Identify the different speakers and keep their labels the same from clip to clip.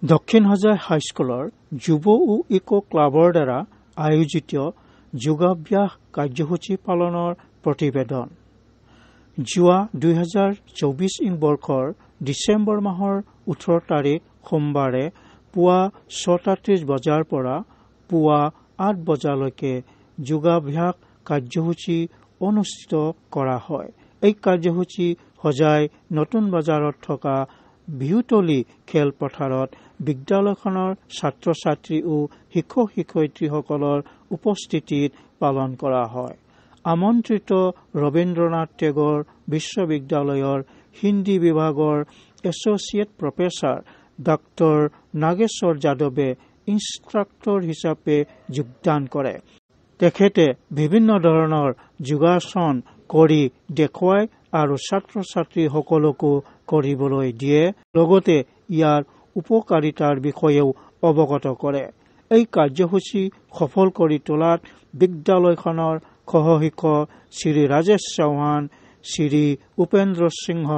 Speaker 1: দক্ষিণ হাজাই হাইস্কুলৰ যুৱ ও ইকো ক্লাবৰ দ্বাৰা আয়োজিত যোগাভ্যাস কাৰ্যসূচী পালনৰ প্ৰতিবেদন। যোৱা 2024 বৰ্ষৰ ডিচেম্বৰ মাহৰ 18 তাৰিখ সোমবাৰে পুৱা 6:30 বজাৰ পৰা পুৱা 8 বজালৈকে যোগাভ্যাস কাৰ্যসূচী অনুষ্ঠিত কৰা হয়। এই কাৰ্যসূচী হোজাই নতুন বজাৰত থকা বিহুতলী খেলপথাৰত বিদ্যালয়খনৰ ছাত্ৰ ছাত্ৰী ও শিক্ষক শিক্ষয়িত্ৰীসকলৰ উপস্থিতিত পালন কৰা হয়। আমন্ত্ৰিত ৰবীন্দ্ৰনাথ টেগোৰ বিশ্ববিদ্যালয়ৰ হিন্দী বিভাগৰ এছ'চিয়েট প্ৰফেচাৰ ডাক্তৰ নাগেশ্বৰ যাদৱে ইনষ্ট্ৰাক্টৰ হিচাপে যোগদান কৰে। তেখেতে বিভিন্ন ধৰণৰ যোগাসন কৰি দেখুৱাই আৰু ছাত্ৰ ছাত্ৰীসকলকো কৰিবলৈ দিয়ে, লগতে ইয়াৰ উপকাৰিতাৰ বিষয়েও অৱগত কৰে। এই কাৰ্যসূচী সফল কৰি তোলাত বিদ্যালয়খনৰ সহশিক্ষক শ্ৰী ৰাজেশ চৌহান, শ্ৰী উপেন্দ্ৰ সিংহ,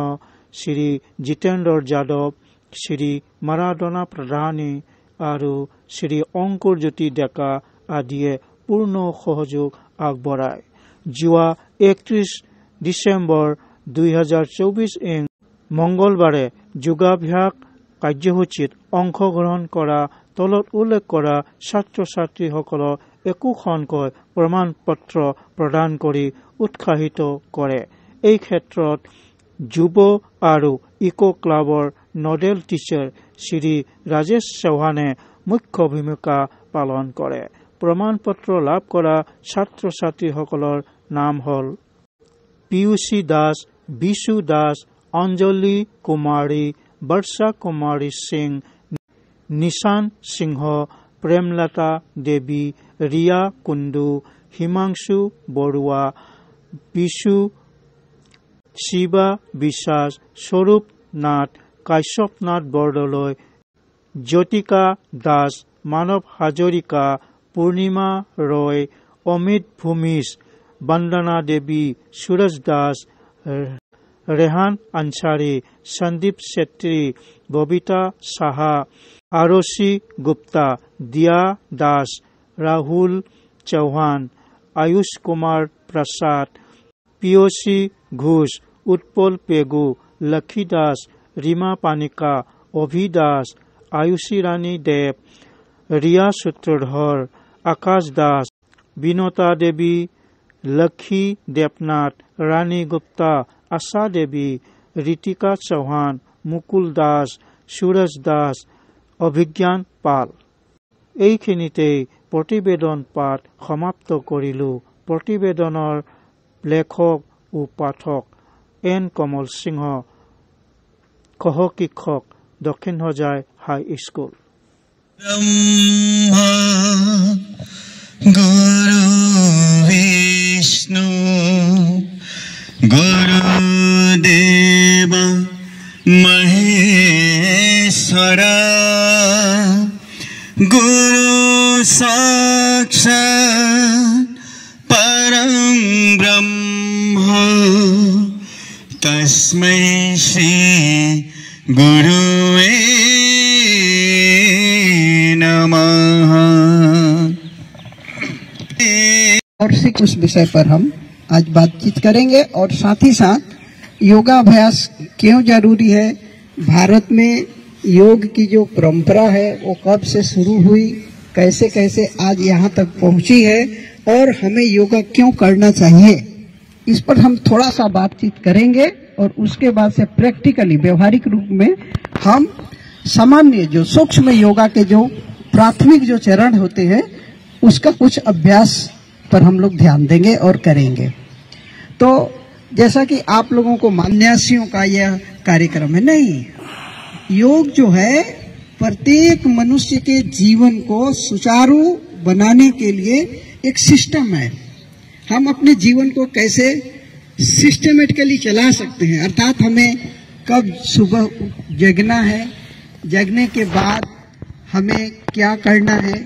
Speaker 1: শ্ৰী জিতেন্দ্ৰ যাদৱ, শ্ৰী মাৰাডোনা প্ৰধানী আৰু শ্ৰী অংকুৰ জ্যোতি ডেকা আদিয়ে পূৰ্ণ সহযোগ আগবঢ়ায়। যোৱা 31 ডিচেম্বৰ 2024 মংগলবাৰে যোগাভ্যাস কাৰ্যসূচীত অংশগ্ৰহণ কৰা তলত উল্লেখ কৰা ছাত্ৰ ছাত্ৰীসকলক একোখনকৈ প্ৰমাণ পত্ৰ প্ৰদান কৰি উৎসাহিত কৰে। এই ক্ষেত্ৰত যুৱ আৰু ইকো ক্লাবৰ নডেল টিচাৰ শ্ৰী ৰাজেশ চৌহানে মুখ্য ভূমিকা পালন কৰে। প্ৰমাণ পত্ৰ লাভ কৰা ছাত্ৰ ছাত্ৰীসকলৰ নাম হ'ল পিয়ুষী দাস, বিশু দাস, অঞ্জলি কুমাৰী, বৰ্ষা কুমাৰী সিং, নিশান সিংহ, প্ৰেমলতা দেৱী, ৰিয়া কুণ্ডু, হিমাংশু বৰুৱা, বিশু, শিৱা বিশ্বাস, স্বৰূপ নাথ, কাশ্যপ নাথ বৰদলৈ, জ্যোতিকা দাস, মানৱ হাজৰিকা, পূৰ্ণিমা ৰয়, অমিত ভূমিজ, বন্দনা দেৱী, সুৰজ দাস, ৰেহান আনচাৰী, সন্দীপ চেত্ৰী, ববিতা সাহা, আৰচী গুপ্তা, দিয়া দাস, ৰাহুল চৌহান, আয়ুষ কুমাৰ প্ৰসাদ, পিয়সী ঘোষ, উৎপল পেগু, লক্ষী দাস, ৰীমা পানিকা, অভি দাস, আয়ুষী ৰাণী দেৱ, ৰিয়া সূত্ৰধৰ, আকাশ দাস, বিনতা দেৱী, লক্ষী দেৱনাথ, ৰাণী গুপ্তা, আশা দেৱী, ঋতিকা চৌহান, মুকুল দাস, সুৰজ দাস, অভিজ্ঞান পাল। এইখিনিতেই প্ৰতিবেদন পাঠ সমাপ্ত কৰিলো। প্ৰতিবেদনৰ লেখক ও পাঠক এন কমল সিংহ, সহশিক্ষক, দক্ষিণ হোজাই হাইস্কুল।
Speaker 2: ব্ৰহ্মা গুৰু বিষ্ণু গুৰুদেৱ মহেশ্বৰা গুৰু সাক্ষাৎ পৰম ব্ৰহ্ম তস্मै শ্ৰী গুৰুৱে नमः।
Speaker 3: और उस विषय पर हम आज बातचीत करेंगे और साथ ही साथ योगाभ्यास क्यों जरूरी है, भारत में योग की जो परंपरा है वो कब से शुरू हुई, कैसे कैसे आज यहाँ तक पहुँची है और हमें योगा क्यों करना चाहिए, इस पर हम थोड़ा सा बातचीत करेंगे। और उसके बाद से प्रैक्टिकली व्यवहारिक रूप में हम सामान्य जो सूक्ष्म योगा के जो प्राथमिक जो चरण होते हैं उसका कुछ अभ्यास पर हम लोग ध्यान देंगे और करेंगे। तो जैसा कि आप लोगों को मान्यासियों का यह कार्यक्रम है, नहीं, योग जो है प्रत्येक मनुष्य के जीवन को सुचारू बनाने के लिए एक सिस्टम है। हम अपने जीवन को कैसे सिस्टमेटिकली चला सकते हैं, अर्थात हमें कब सुबह जगना है, जगने के बाद हमें क्या करना है।